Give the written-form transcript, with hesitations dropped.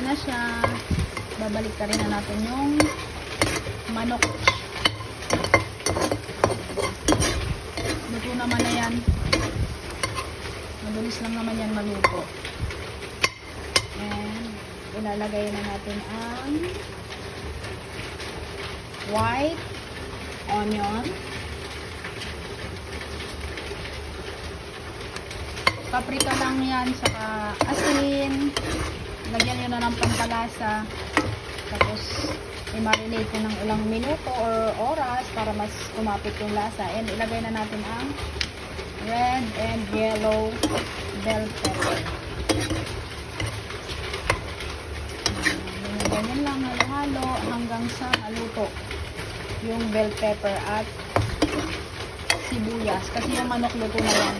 na siya. Babalik ka rin na natin yung manok. Luto naman na yan. Mabilis lang naman yan maluto. And ilalagay na natin ang white onion. Paprika lang yan, saka asin. Lagyan nyo na ng pampalasa. Tapos, i-marinate ko ng ilang minuto or oras para mas kumapit yung lasa. And ilagay na natin ang red and yellow bell pepper. Ganyan lang, halo-halo hanggang sa maluto yung bell pepper at sibuyas. Kasi yung manok luto na yan.